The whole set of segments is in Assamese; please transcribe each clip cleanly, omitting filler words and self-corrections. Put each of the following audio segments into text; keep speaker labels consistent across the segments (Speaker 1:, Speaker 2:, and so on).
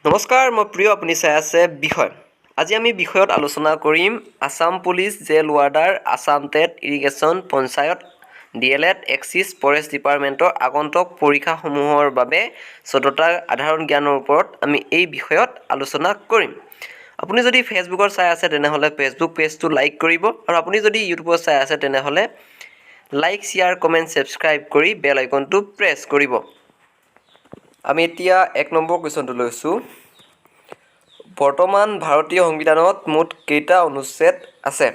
Speaker 1: নমস্কাৰ, মই প্ৰিয়, আপুনি চাই আছে বিষয়। আজি আমি বিষয়ত আলোচনা কৰিম Assam police jail warder, Assam TET, irrigation, panchayat, DLED, excise, forest ডিপাৰ্টমেণ্টৰ আগন্তুক পৰীক্ষাসমূহৰ বাবে 14টা সাধাৰণ জ্ঞানৰ ওপৰত আমি এই বিষয়ত আলোচনা কৰিম। আপুনি যদি ফেচবুকত চাই আছে তেনেহ'লে ফেচবুক পেজটো লাইক কৰিব, আৰু আপুনি যদি ইউটিউবত চাই আছে তেনেহ'লে লাইক, শ্বেয়াৰ, কমেণ্ট, ছাবস্ক্ৰাইব কৰি বেল আইকনটো প্ৰেছ কৰিব। আমি এতিয়া 1 নম্বৰ কুৱেশ্যনটো লৈছোঁ। বৰ্তমান ভাৰতীয় সংবিধানত মুঠ কেইটা অনুচ্ছেদ আছে?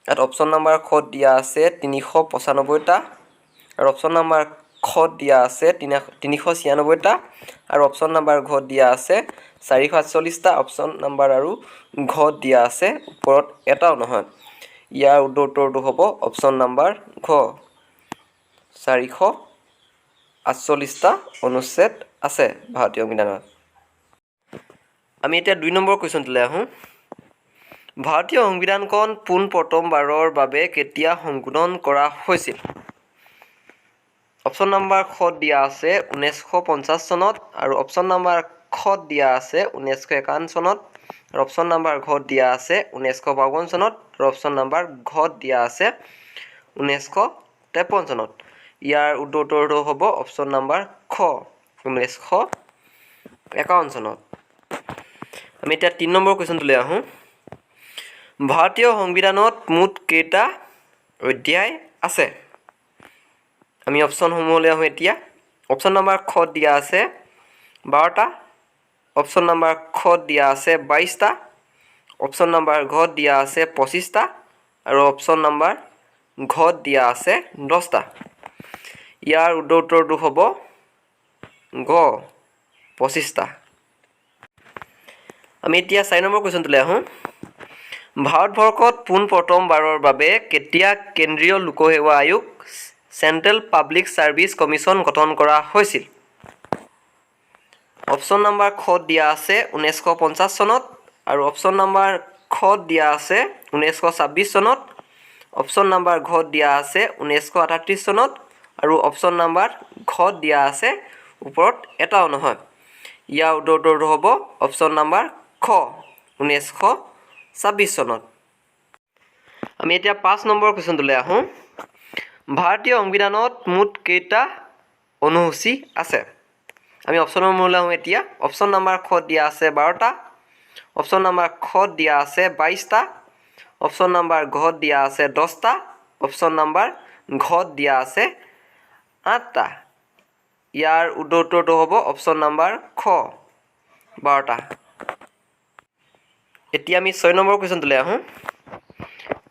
Speaker 1: ইয়াত অপশ্যন নম্বৰ খ দিয়া আছে 395টা, আৰু অপশ্যন নম্বৰ খ দিয়া আছে 396টা, আৰু অপশ্যন নম্বৰ ঘ দিয়া আছে 448টা, অপশ্যন নম্বৰ আৰু ঘ দিয়া আছে ওপৰত এটাও নহয়। ইয়াৰ উত্তৰটো হ'ব অপশ্যন নম্বৰ ঘ, 448টা অনুচ্ছেদ আছে ভাৰতীয় সংবিধানত। আমি এতিয়া 2 নম্বৰ কুৱেশ্যনটোলৈ আহোঁ। ভাৰতীয় সংবিধানখন পোন প্ৰথমবাৰৰ বাবে কেতিয়া সংশোধন কৰা হৈছিল? অপশ্যন নম্বৰ খ দিয়া আছে 1950 চনত, আৰু অপশ্যন নম্বৰ খ দিয়া আছে 1951 চনত, আৰু অপশ্যন নম্বৰ ঘ দিয়া আছে 1952 চনত, আৰু অপশ্যন নম্বৰ ঘ দিয়া আছে 1953 চনত। ইয়াৰ উত্তৰটো হ'ব অপশ্যন নম্বৰ খ, 1951 চনত। আমি এতিয়া 3 নম্বৰ কুৱেশ্যনটোলৈ আহোঁ। ভাৰতীয় সংবিধানত মুঠ কেইটা অধ্যায় আছে? আমি অপশ্যনসমূহলৈ আহোঁ এতিয়া। অপশ্যন নম্বৰ খ দিয়া আছে 12টা, অপশ্যন নম্বৰ খ দিয়া আছে 22টা, অপশ্যন নম্বৰ ঘ দিয়া আছে 25টা, আৰু অপশ্যন নম্বৰ ঘ দিয়া আছে 10টা। ইয়াৰ উত্তৰটো হ'ব ঘ, 25টা। আমি এতিয়া 4 নম্বৰ কুৱেশ্যনটোলৈ আহোঁ। ভাৰতবৰ্ষত পোন প্ৰথমবাৰৰ বাবে কেতিয়া কেন্দ্ৰীয় লোকসেৱা আয়োগ চেণ্ট্ৰেল পাব্লিক ছাৰ্ভিচ কমিশ্যন গঠন কৰা হৈছিল? অপশ্যন নম্বৰ খ দিয়া আছে 1950 চনত, আৰু অপশ্যন নম্বৰ খ দিয়া আছে 1926 চনত, অপশ্যন নম্বৰ ঘ দিয়া আছে 1938 চনত, আৰু অপশ্যন নম্বৰ ঘ দিয়া আছে ওপৰত এটাও নহয়। ইয়াৰ উত্তৰটো হ'ব অপশ্যন নম্বৰ খ, 1926 চনত। আমি এতিয়া 5 নম্বৰ কুৱেশ্যনটোলৈ আহোঁ। ভাৰতীয় সংবিধানত মুঠ কেইটা অনুসূচী আছে? আমি অপশ্যনসমূহলৈ আহোঁ এতিয়া। অপশ্যন নম্বৰ খ দিয়া আছে 12টা, অপশ্যন নম্বৰ খ দিয়া আছে 22টা, অপশ্যন নম্বৰ ঘ দিয়া আছে 10টা, অপশ্যন নম্বৰ ঘ দিয়া আছে 8টা। ইয়াৰ উত্তৰটো হ'ব অপশ্যন নম্বৰ খ, 12টা। এতিয়া আমি 6 নম্বৰ কুৱেশ্যনটোলৈ আহোঁ।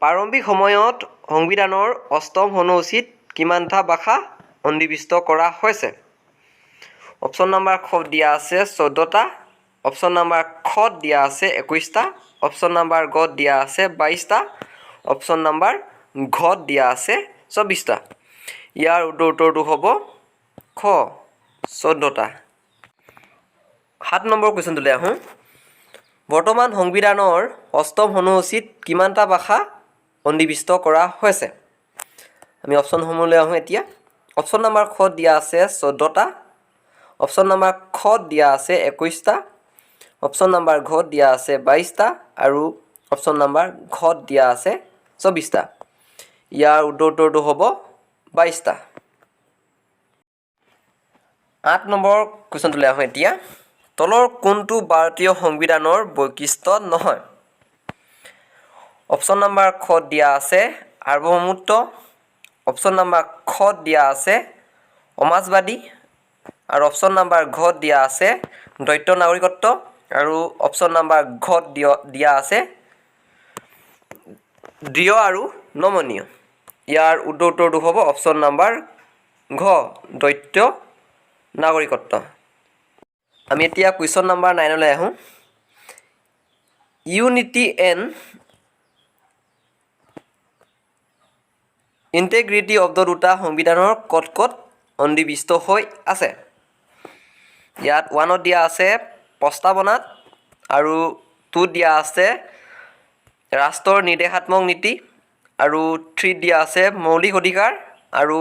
Speaker 1: প্ৰাৰম্ভিক সময়ত সংবিধানৰ 8ম অনুসূচীত কিমানটা ভাষা সন্নিৱিষ্ট কৰা হৈছে? অপশ্যন নম্বৰ খ দিয়া আছে 14টা, অপশ্যন নম্বৰ খ দিয়া আছে 21টা, অপশ্যন নম্বৰ ঘ দিয়া আছে 22টা, অপশ্যন নম্বৰ ঘ দিয়া আছে 24টা। ইয়াৰ উত্তৰটো হ'ব খ, 14টা। 7 নম্বৰ কুৱেশ্যনটোলৈ আহোঁ। বৰ্তমান সংবিধানৰ 8ম অনুসূচীত কিমানটা ভাষা সন্নিৱিষ্ট কৰা হৈছে? আমি অপশ্যনসমূহলৈ আহোঁ এতিয়া। অপশ্যন নম্বৰ খ দিয়া আছে 14টা, অপশ্যন নম্বৰ খ দিয়া আছে 21টা, অপশ্যন নম্বৰ ঘ দিয়া আছে 22টা, আৰু অপশ্যন নম্বৰ ঘ দিয়া আছে 24টা। ইয়াৰ উত্তৰটো হ'ব 22টা। 8 নম্বৰ কুৱেশ্যনটোলৈ আহোঁ এতিয়া। তলৰ কোনটো ভাৰতীয় সংবিধানৰ বৈশিষ্ট্য নহয়? অপশ্যন নম্বৰ খ দিয়া আছে সাৰ্বভৌমত্ব, অপশ্যন নম্বৰ খ দিয়া আছে সমাজবাদী, আৰু অপশ্যন নম্বৰ ঘ দিয়া আছে দ্বৈত নাগৰিকত্ব, আৰু অপশ্যন নম্বৰ ঘ দিয়া আছে দৃঢ় আৰু নমনীয়। ইয়াৰ উত্তৰটো হ'ব অপশ্যন নম্বৰ ঘ, দ্বৈত নাগৰিকত্ব। আমি এতিয়া কুৱেশ্যন নম্বৰ 9লৈ আহোঁ। Unity and integrity of the দুটা সংবিধানৰ ক'ত ক'ত সন্নিৱিষ্ট হৈ আছে? ইয়াত 1ত দিয়া আছে প্ৰস্তাৱনাত, আৰু 2 দিয়া আছে ৰাষ্ট্ৰৰ নিৰ্দেশাত্মক নীতি, আৰু 3 দিয়া আছে মৌলিক অধিকাৰ, আৰু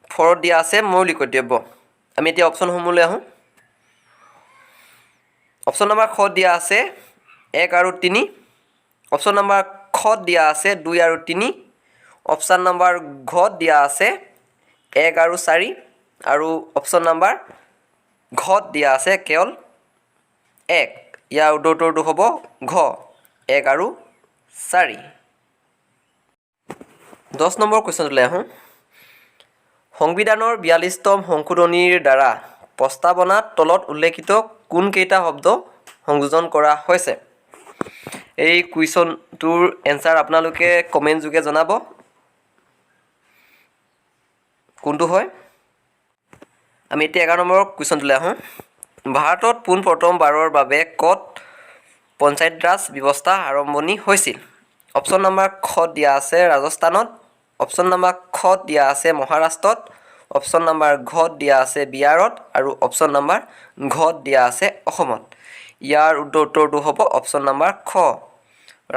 Speaker 1: 4ত দিয়া আছে মৌলিক কৰ্তব্য। আমি এতিয়া অপশ্যনসমূহলৈ আহোঁ। অপশ্যন নম্বৰ খ দিয়া আছে 1 আৰু 3, অপশ্যন নম্বৰ খ দিয়া আছে 2 আৰু 3, অপশ্যন নম্বৰ ঘ দিয়া আছে 1 আৰু 4 আৰু অপশ্যন নম্বৰ ঘ দিয়া আছে কেৱল 1। ইয়াৰ উত্তৰটো হ'ব ঘ 1 আৰু 4। 10 নম্বৰ কুৱেশ্যনলৈ আহোঁ। সংবিধানৰ 42তম সংশোধনীৰ দ্বাৰা প্ৰস্তাৱনাত তলত উল্লেখিত কোনকেইটা শব্দ সংযোজন কৰা হৈছে? এই কুৱেশ্যনটোৰ এনচাৰ আপোনালোকে কমেণ্ট যোগে জনাব কোনটো হয়। আমি এতিয়া 11 নম্বৰ কুৱেশ্যনটোলৈ আহোঁ। ভাৰতত পোনপ্ৰথমবাৰৰ বাবে ক'ত পঞ্চায়ত ৰাজ ব্যৱস্থা আৰম্ভণি হৈছিল? অপশ্যন নম্বৰ খ দিয়া আছে ৰাজস্থানত, অপশ্যন নম্বৰ খ দিয়া আছে মহাৰাষ্ট্ৰত, অপশ্যন নম্বৰ ঘ দিয়া আছে বিহাৰত আৰু অপশ্যন নম্বৰ ঘ দিয়া আছে অসমত। ইয়াৰ উত্তৰটো হ'ব অপশ্যন নম্বৰ খ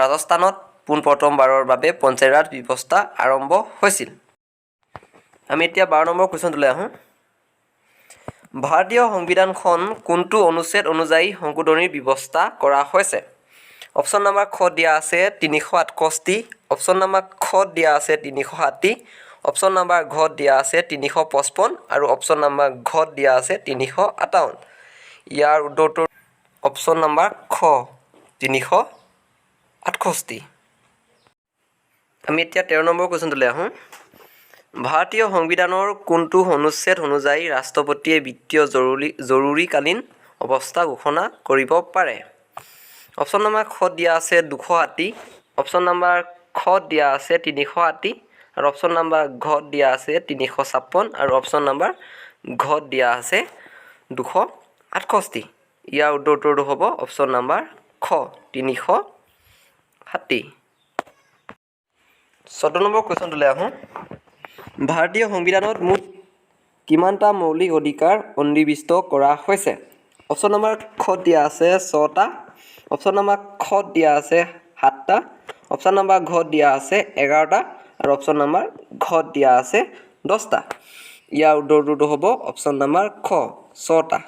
Speaker 1: ৰাজস্থানত পোনপ্ৰথমবাৰৰ বাবে পঞ্চায়ত ৰাজ ব্যৱস্থা আৰম্ভ হৈছিল। আমি এতিয়া 12 নম্বৰ কুৱেশ্যনটোলৈ আহোঁ। ভাৰতীয় সংবিধানখন কোনটো অনুচ্ছেদ অনুযায়ী সংশোধনীৰ ব্যৱস্থা কৰা হৈছে? অপশ্যন নম্বৰ খ দিয়া আছে 368, অপশ্যন নম্বৰ খ দিয়া আছে 360, অপশ্যন নম্বৰ ঘ দিয়া আছে 355 আৰু অপশ্যন নম্বৰ ঘ দিয়া আছে 358। ইয়াৰ উত্তৰটো অপশ্যন নম্বৰ খ 368। আমি এতিয়া 13 নম্বৰ কুৱেশ্যনটোলৈ আহোঁ। ভাৰতীয় সংবিধানৰ কোনটো অনুচ্ছেদ অনুযায়ী ৰাষ্ট্ৰপতিয়ে বিত্তীয় জৰুৰীকালীন অৱস্থা ঘোষণা কৰিব পাৰে? অপশ্যন নম্বৰ খ দিয়া আছে 280, অপশ্যন নম্বৰ খ দিয়া আছে 380 আৰু অপশ্যন নম্বৰ ঘ দিয়া আছে 356 আৰু অপশ্যন নম্বৰ ঘ দিয়া আছে 268। ইয়াৰ উত্তৰটো হ'ব অপশ্যন নম্বৰ খ 360। 14 নম্বৰ কুৱেশ্যনটোলৈ আহোঁ। ভাৰতীয় সংবিধানত মুঠ কিমানটা মৌলিক অধিকাৰ সন্নিৱিষ্ট কৰা হৈছে? অপশ্যন নম্বৰ খ দিয়া আছে 6টা, অপশ্যন নম্বৰ খ দিয়া আছে 7টা, অপশ্যন নম্বৰ ঘ দিয়া আছে 11টা আৰু অপশ্যন নম্বৰ ঘ দিয়া আছে 10টা। ইয়াৰ উত্তৰটো হ'ব অপশ্যন নম্বৰ খ 6টা।